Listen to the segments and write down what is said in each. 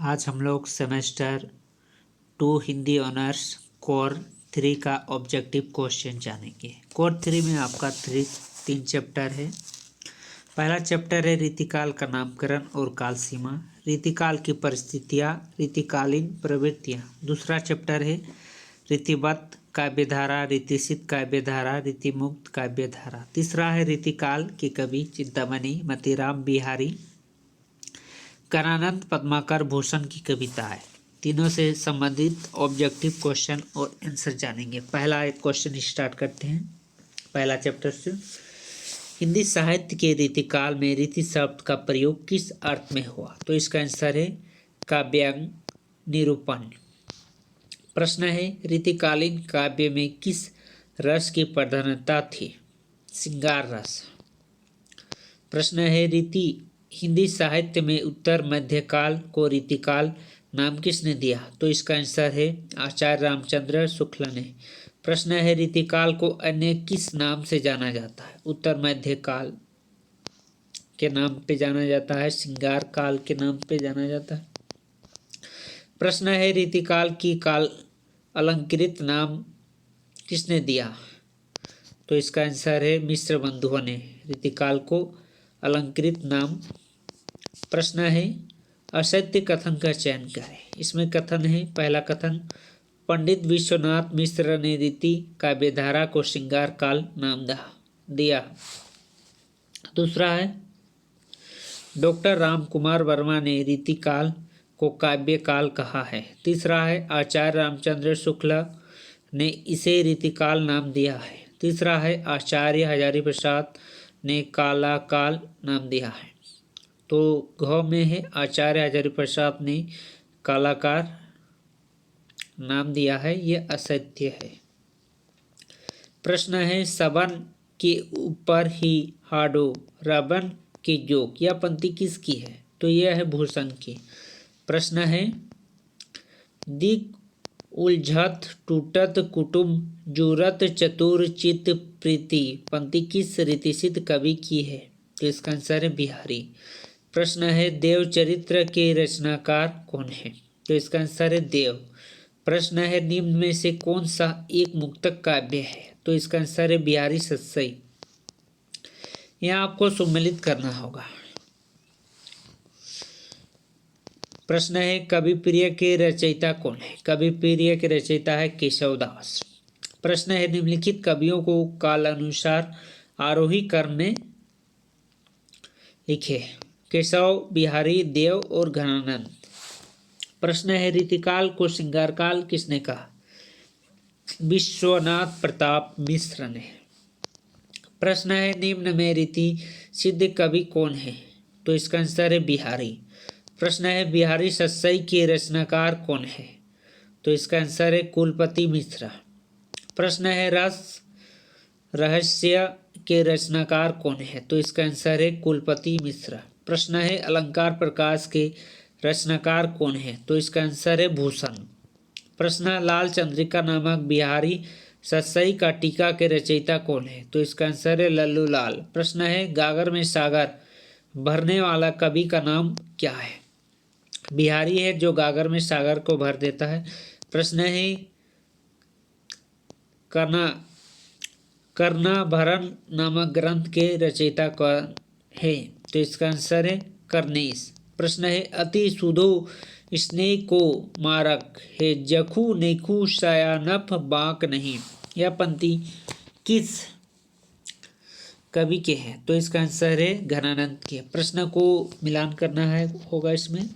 आज हम लोग सेमेस्टर 2 हिंदी ऑनर्स कोर 3 का ऑब्जेक्टिव क्वेश्चन जानेंगे। कोर 3 में आपका तीन चैप्टर है। पहला चैप्टर है रीतिकाल का नामकरण और काल सीमा, रीतिकाल की परिस्थितियाँ, रीतिकालीन प्रवृत्तियाँ। दूसरा चैप्टर है रीतिबद्ध काव्यधारा, रीतिसिद्ध काव्यधारा, रीतिमुक्त काव्यधारा। तीसरा है रीतिकाल के कवि चिंतामणि, मतीराम, बिहारी, कणानंद, पद्माकर, भूषण की कविताएं। तीनों से संबंधित ऑब्जेक्टिव क्वेश्चन और आंसर जानेंगे। पहला एक क्वेश्चन स्टार्ट करते हैं पहला चैप्टर से। हिंदी साहित्य के रीतिकाल में रीति शब्द का प्रयोग किस अर्थ में हुआ? तो इसका आंसर है काव्यांग निरूपण। प्रश्न है रीतिकालीन काव्य में किस रस की प्रधानता थी? श्रृंगार रस। प्रश्न है हिंदी साहित्य में उत्तर मध्यकाल को रीतिकाल नाम किसने दिया? तो इसका आंसर है आचार्य रामचंद्र शुक्ल ने। प्रश्न है रीतिकाल को अन्य किस नाम से जाना जाता है? उत्तर मध्यकाल के नाम पे जाना जाता है, श्रृंगार काल के नाम पे जाना जाता है। प्रश्न है रीतिकाल की काल अलंकृत नाम किसने दिया? तो इसका आंसर है मिश्र बंधुओं ने रीतिकाल को अलंकृत नाम। प्रश्न है असत्य कथन का चयन करें। इसमें कथन है, पहला कथन, पंडित विश्वनाथ मिश्र ने रीति काव्यधारा को श्रृंगार काल नाम दिया। दूसरा है डॉक्टर राम कुमार वर्मा ने रीतिकाल को काव्य काल कहा है। तीसरा है आचार्य रामचंद्र शुक्ल ने इसे रीतिकाल नाम दिया है। तीसरा है आचार्य हजारी प्रसाद ने काला काल नाम दिया है। तो घ में है आचार्य हजारी प्रसाद ने कालाकार नाम दिया है, ये असत्य है। प्रश्न है सबन के ऊपर ही हाडो रबन के जोक, यह पंक्ति किसकी है? तो यह है भूषण की। प्रश्न है दिक उलझत टूटत कुटुम जुरत चतुर चित प्रीति, पंक्ति किस रीतिसिद्ध कवि की है? तो इसका आंसर है बिहारी। प्रश्न है देव चरित्र के रचनाकार कौन है? तो इसका आंसर है देव। प्रश्न है निम्न में से कौन सा एक मुक्तक काव्य है? तो इसका आंसर है बिहारी सत्सई। यहाँ आपको सम्मिलित करना होगा। प्रश्न है कवि प्रिय के रचयिता कौन है? कवि प्रिय के रचयिता है केशवदास। प्रश्न है निम्नलिखित कवियों को कालानुसार आरोही क्रम में लिखे। केशव, बिहारी, देव और घनानंद। प्रश्न है रीतिकाल को श्रृंगार काल किसने कहा? विश्वनाथ प्रताप मिश्र ने। प्रश्न है निम्न में रीति सिद्ध कवि कौन है? तो इसका आंसर है बिहारी। प्रश्न है बिहारी सत्सई के रचनाकार कौन है? तो इसका आंसर है कुलपति मिश्रा। प्रश्न है रस रहस्य के रचनाकार कौन है? तो इसका आंसर है कुलपति मिश्रा। प्रश्न है अलंकार प्रकाश के रचनाकार कौन है? तो इसका आंसर है भूषण। प्रश्न लाल चंद्रिका नामक बिहारी सत्सई का टीका के रचयिता कौन है? तो इसका आंसर है लल्लू लाल। प्रश्न है गागर में सागर भरने वाला कवि का नाम क्या है? बिहारी है जो गागर में सागर को भर देता है। प्रश्न है कर्णाभरण नामक ग्रंथ के रचयिता कौन है? तो इसका आंसर है कर्नेश। प्रश्न है अति सुधो स्नेह को मारक है जखू नेखू सयानफ बाक नहीं, यह पंक्ति किस कवि के है? तो इसका आंसर है घनानंद के। प्रश्न को मिलान करना है होगा इसमें।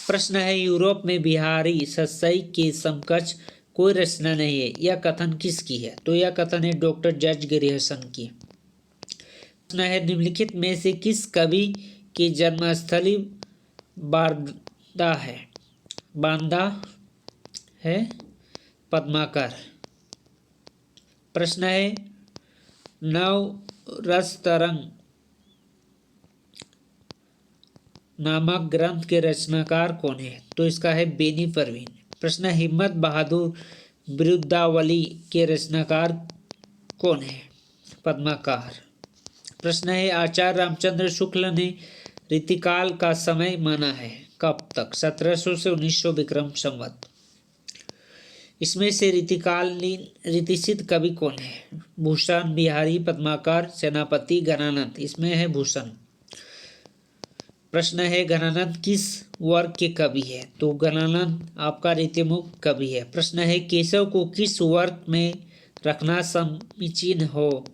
प्रश्न है यूरोप में बिहारी सत्सई के समकक्ष कोई रचना नहीं है, यह कथन किसकी है? तो यह कथन है डॉक्टर जॉर्ज ग्रियर्सन की। प्रश्न है निम्नलिखित में से किस कवि की जन्मस्थली बांदा है? बांदा है पद्माकर। प्रश्न है नव रस तरंग नामक ग्रंथ के रचनाकार कौन है? तो इसका है बेनी परवीन। प्रश्न हिम्मत बहादुर बिरुदावली के रचनाकार कौन है? पद्माकर। प्रश्न है आचार्य रामचंद्र शुक्ल ने रीतिकाल का समय माना है कब तक? 1700 से 1900 विक्रम संवत। इसमें से रीतिकालीन रीतिसिद्ध कवि कौन है? भूषण, बिहारी, पद्माकर, सेनापति, गणानंद। इसमें है भूषण। प्रश्न है गणानंद किस वर्ग के कवि है? तो गणानंद आपका रीतिमुक्त कवि है। प्रश्न है केशव को किस वर्ग में रखना समीचीन हो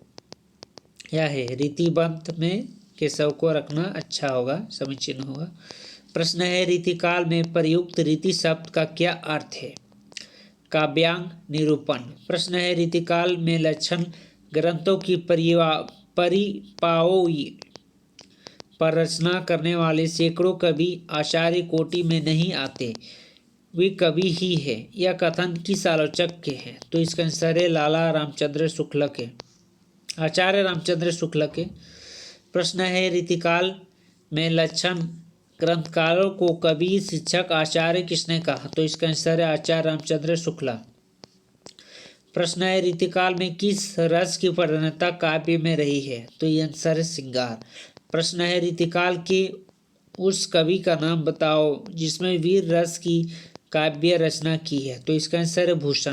या है? रीतिबंध में केशव को रखना अच्छा होगा, समीचीन होगा। प्रश्न है रीतिकाल में प्रयुक्त रीति शब्द का क्या अर्थ है? काव्यांग, निरूपण। प्रश्न है रीतिकाल में लक्षण ग्रंथों की परिपाओई पर रचना करने वाले सैकड़ों कवि आचार्य कोटि में नहीं आते, वे कवि ही है। यह कथन किस आलोचक के हैं? तो इसका आंसर है लाला रामचंद्र शुक्ल के, आचार्य रामचंद्र शुक्ल के। प्रश्न है रीतिकाल में लक्षण ग्रंथकारों को कवि, शिक्षक, आचार्य किसने कहा? तो इसका आंसर है आचार्य रामचंद्र शुक्ला। प्रश्न है रीतिकाल में किस रस की प्रधानता काव्य में रही है? तो ये आंसर है श्रृंगार। प्रश्न है रीतिकाल के उस कवि का नाम बताओ जिसमें वीर रस की काव्य रचना की है? तो इसका आंसर है भूषण।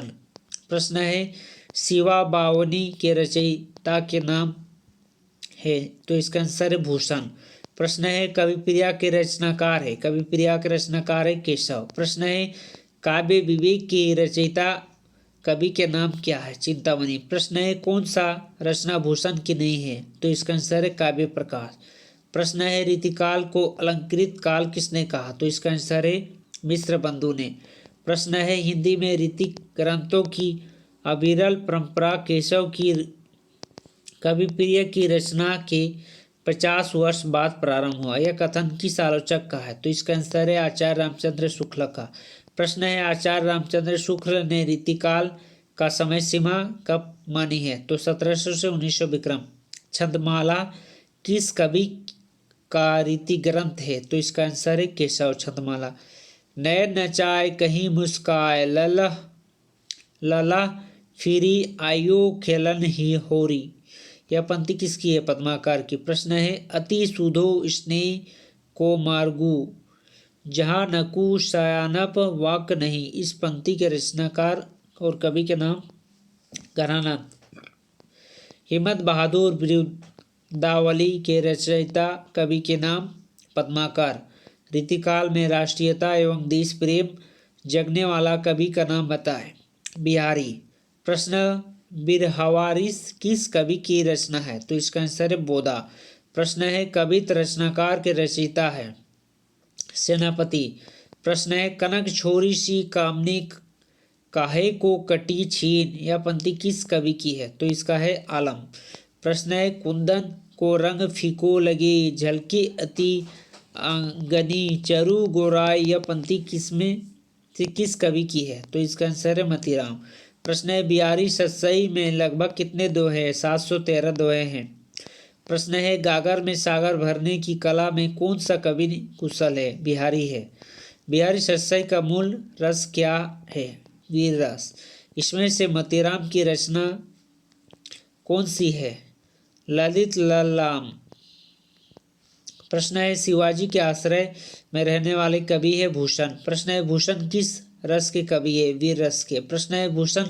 प्रश्न है शिवा बावनी के रचयिता के नाम है? तो इसका आंसर है भूषण। प्रश्न है कविप्रिया के रचनाकार है? कविप्रिया के रचनाकार है केशव। प्रश्न है काव्य विवेक के रचयिता कवि के नाम क्या है? चिंतामणि। प्रश्न है कौन सा रचना भूषण की नहीं है? तो इसका आंसर है काव्य प्रकाश। प्रश्न है रीतिकाल को अलंकृत काल किसने कहा? तो इसका आंसर है मिश्र बंधु ने। प्रश्न है हिंदी में रीतिक ग्रंथों की अविरल परंपरा केशव की कविप्रिय की रचना के 50 वर्ष बाद प्रारंभ हुआ, यह कथन किस आलोचक का है? तो इसका आंसर है आचार्य रामचंद्र शुक्ल का। प्रश्न है आचार्य रामचंद्र शुक्ल ने रीतिकाल का समय सीमा कब मानी है? तो 1700 से 1900 विक्रम। छंदमाला किस कवि का रीति ग्रंथ है? तो इसका आंसर है केशव। छंदमाला। नयन नचाए कहीं मुस्काए लला लला फिरी आयु खेलन ही होरी, यह पंक्ति किसकी है? पद्माकर की। प्रश्न है अति सुधो स्नेह को मार्गू जहाँ नकु शयानप वाक नहीं, इस पंक्ति के रचनाकार और कवि के नाम? गणानंद। हिम्मत बहादुर बिरुदावली के रचयिता कवि के नाम? पद्माकर। रीतिकाल में राष्ट्रीयता एवं देश प्रेम जगने वाला कवि का नाम बताएं? बिहारी। प्रश्न बिरहवारिस किस कवि की रचना है? तो इसका आंसर है बोधा। प्रश्न है कवित रचनाकार के रचयिता है? सेनापति। प्रश्न है कनक छोरी सी कामनी काहे को कटी छीन, यह पंक्ति किस कवि की है? तो इसका है आलम। प्रश्न है कुंदन को रंग फीको लगे झलके अति गनी चरु गोराई, यह पंक्ति किस कवि की है? तो इसका आंसर है मतीराम। प्रश्न है बिहारी सतसई में लगभग कितने दोहे? 713 दोहे हैं। प्रश्न है गागर में सागर भरने की कला में कौन सा कवि कुशल है? बिहारी है। बिहारी सतसई का मूल रस क्या है? वीर रस। इसमें से मतीराम की रचना कौन सी है? ललित ललाम। प्रश्न है शिवाजी के आश्रय में रहने वाले कवि है भूषण। प्रश्न है भूषण किस रस के कवि है? वीर रस के। प्रश्न है भूषण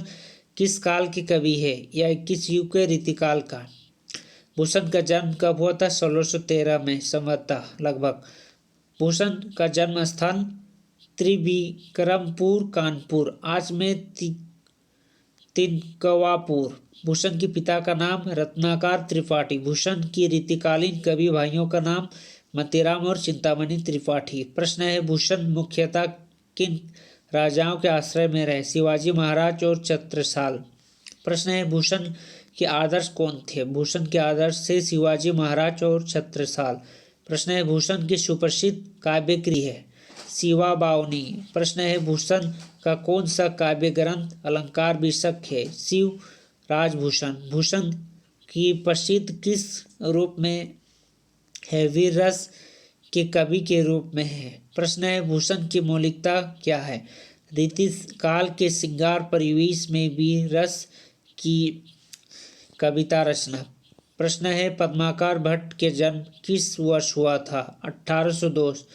किस काल के कवि है? या किस युग के रीतिकाल का? भूषण का जन्म कब हुआ था? 1613 में संवतः लगभग। भूषण का जन्म स्थान त्रिविक्रमपुर कानपुर, आज में तिनकवापुर। भूषण के पिता का नाम रत्नाकर त्रिपाठी। भूषण की रीतिकालीन कवि भाइयों का नाम मतीराम और चिंतामणि त्रिपाठी। प्रश्न है भूषण मुख्यतः किन राजाओं के आश्रय में रहे? शिवाजी महाराज और छत्रसाल। प्रश्न है भूषण के आदर्श कौन थे? भूषण के आदर्श से शिवाजी महाराज और छत्रसाल। प्रश्न है भूषण की सुप्रसिद्ध काव्य कृति है? शिवा बावनी। प्रश्न है भूषण का कौन सा काव्य ग्रंथ अलंकार शीर्षक है? शिव राजभूषण। भूषण की प्रसिद्ध किस रूप में है? वीर रस के कवि के रूप में है। प्रश्न है भूषण की मौलिकता क्या है? रीति काल के श्रृंगार परिवेश में वीर रस की कविता रचना। प्रश्न है पद्माकर भट्ट के जन्म किस वर्ष हुआ था? 1802।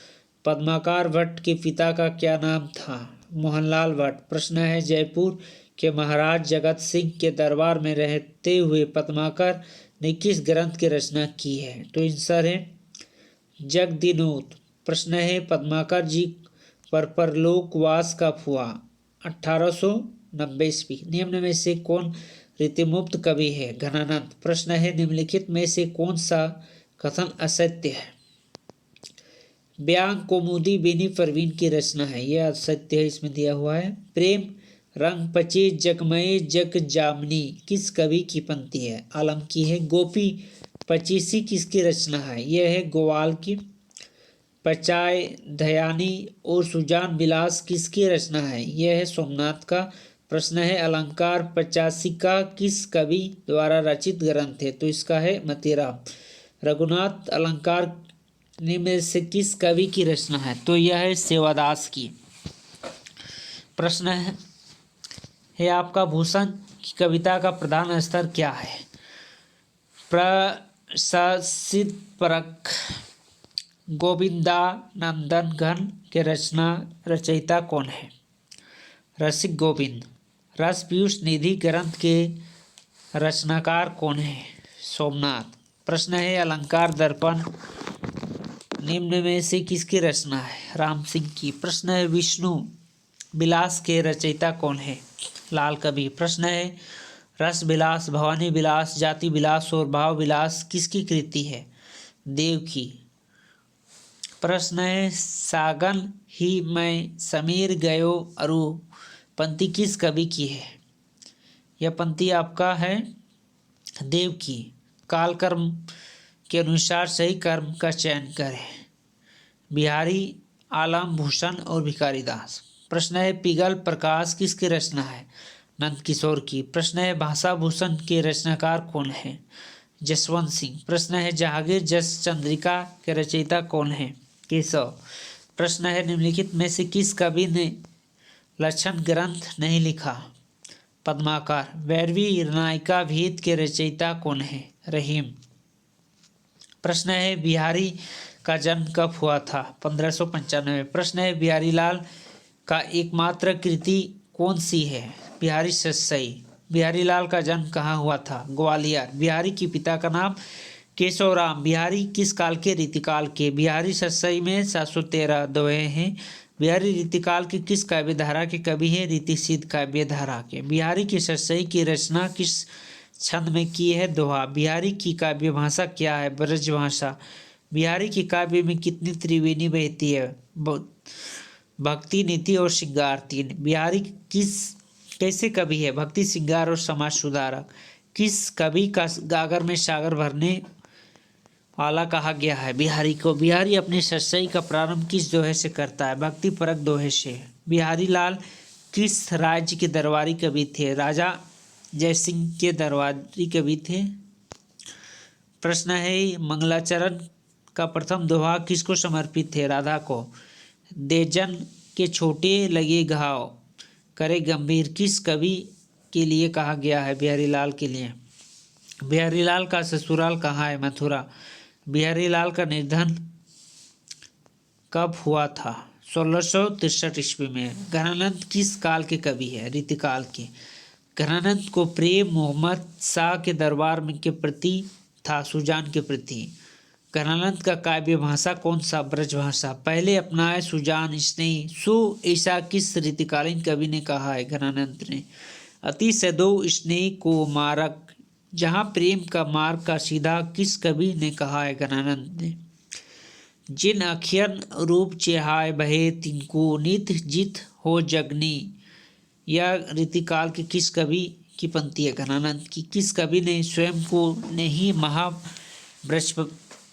पद्माकर भट्ट के पिता का क्या नाम था? मोहनलाल भट्ट। प्रश्न है जयपुर के महाराज जगत सिंह के दरबार में रहते हुए पद्माकर ने किस ग्रंथ की रचना की है? तो आंसर है जगदीनोत। प्रश्न है पद्माकर जी पर परलोकवास कब हुआ? 1890 ईस्वी। निम्न में से कौन रीतिमुक्त कवि है? घनानंद। प्रश्न है निम्नलिखित में से कौन सा कथन असत्य है? व्यांग कौमुदी बेनी परवीन की रचना है, यह असत्य है, इसमें दिया हुआ है। प्रेम रंग पचे जगमये जग जामनी किस कवि की पंक्ति है? आलम की है। गोपी पचीसी किसकी रचना है? यह है ग्वाल की। पचाय दयानी और सुजान विलास किसकी रचना है? यह है सोमनाथ का। प्रश्न है अलंकार पचासिका किस कवि द्वारा रचित ग्रंथ है? तो इसका है मतीराम। रघुनाथ अलंकार में से किस कवि की रचना है? तो यह है सेवादास की। प्रश्न है आपका भूषण की कविता का प्रधान स्तर क्या है? प्रशासित परक। गोविंदानंदन घन के रचयिता कौन है? रसिक गोविंद। रस पीयूष निधि ग्रंथ के रचनाकार कौन है? सोमनाथ। प्रश्न है अलंकार दर्पण निम्न में से किसकी रचना है? राम सिंह की। प्रश्न है विष्णु विलास के रचयिता कौन है? लाल कवि। प्रश्न है रस विलास भवानी विलास जाति विलास और भाव विलास किसकी कृति है? देव की। प्रश्न है सागन ही मैं समीर गयो अरु पंक्ति किस कवि की है? यह पंक्ति आपका है देव की। काल कर्म के अनुसार सही कर्म का चयन करें। बिहारी आलम भूषण और भिखारी दास। प्रश्न है पिघल प्रकाश किसकी रचना है? नंद किशोर की। प्रश्न है भाषा भूषण के रचनाकार कौन है? जसवंत सिंह। प्रश्न है जहांगीर जस चंद्रिका के रचयिता कौन है? केशव। प्रश्न है निम्नलिखित में से किस कवि ने लक्षण ग्रंथ नहीं लिखा? पद्माकर। वैरवी नायिका भीत के रचयिता कौन है? रहीम। प्रश्न है बिहारी का जन्म कब हुआ था? 1595। प्रश्न है बिहारी लाल का एकमात्र कृति कौन सी है? बिहारी सतसई। बिहारी लाल का जन्म कहाँ हुआ था? ग्वालियर। बिहारी के पिता का नाम केशवराम। बिहारी किस काल के? रीतिकाल के। बिहारी सतसई में 713 दोहे हैं। बिहारी रीतिकाल की किस काव्य धारा के कवि हैं? रीतिसिद्ध काव्य धारा के। बिहारी की सतसई की रचना किस छंद में की है? दोहा। बिहारी की काव्य भाषा क्या है? ब्रज भाषा। बिहारी की काव्य में कितनी त्रिवेणी बहती है? भक्ति नीति और श्रृंगार 3। बिहारी कैसे कवि है? भक्ति श्रृंगार और समाज सुधारक। किस कवि का गागर में सागर भरने वाला कहा गया है बिहारी को? बिहारी अपनी सतसई का प्रारंभ किस दोहे से करता है? भक्ति परक दोहे से। बिहारी लाल किस राज्य के दरबारी कवि थे? राजा जयसिंह के दरबारी कवि थे। प्रश्न है मंगलाचरण का प्रथम दोहा किसको समर्पित है? राधा को। देजन के छोटे लगे घाव करे गंभीर किस कवि के लिए कहा गया है? बिहारी लाल के लिए। बिहारी लाल का ससुराल कहाँ है? मथुरा। बिहारी लाल का निधन कब हुआ था? 1663 ईस्वी में। घनानंद किस काल के कवि है? रीतिकाल के। घनानंद को प्रेम मोहम्मद शाह के दरबार में के प्रति था, सुजान के प्रति। घनानंद का काव्य भाषा कौन सा? ब्रज भाषा। पहले अपनाए सुजान स्नेह सो ऐसा किस रीतिकालीन कवि ने कहा है? घनानंद ने। अति सदो स्नेह को मारक जहाँ प्रेम का मार्ग का सीधा किस कवि ने कहा है? घनानंद ने। जिन अखियन रूप चेहाय बहे तिनको नित जित हो जगनी यह रीतिकाल के किस कवि की पंक्ति है? घनानंद की। किस कवि ने स्वयं को नहीं महाब्रज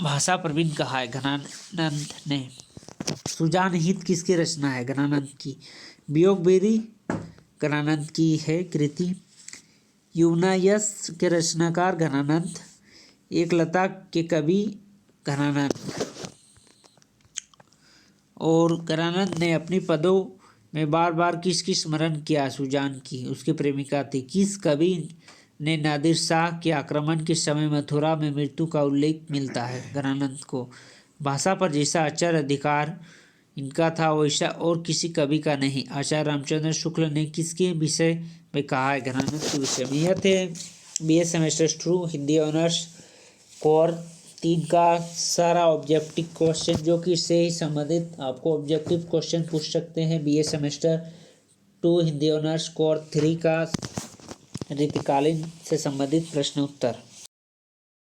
भाषा प्रवीण कहा है? घनानंद ने। सुजान हित किसकी रचना है? घनानंद की। वियोग बेरी घनानंद की है कृति। युवनायस के रचनाकार घनानंद। एकलता के कवि घनानंद। और घनानंद ने अपनी पदों में बार बार किसकी स्मरण किया? सुजान की, उसकी प्रेमिका थी। किस कवि ने नादिर शाह के आक्रमण के समय मथुरा में मृत्यु का उल्लेख मिलता है। गणानंद को भाषा पर जैसा अचर अधिकार इनका था वैसा और किसी कवि का नहीं। आचार्य रामचंद्र शुक्ल ने किसके विषय में कहा है? गणानंद के विषय में। यह थे BA semester 2 Hindi honours core 3 का सारा ऑब्जेक्टिव क्वेश्चन, जो कि इससे ही संबंधित आपको ऑब्जेक्टिव क्वेश्चन पूछ सकते हैं। BA semester 2 Hindi honours core 3 का रीतिकालीन से संबंधित प्रश्न उत्तर।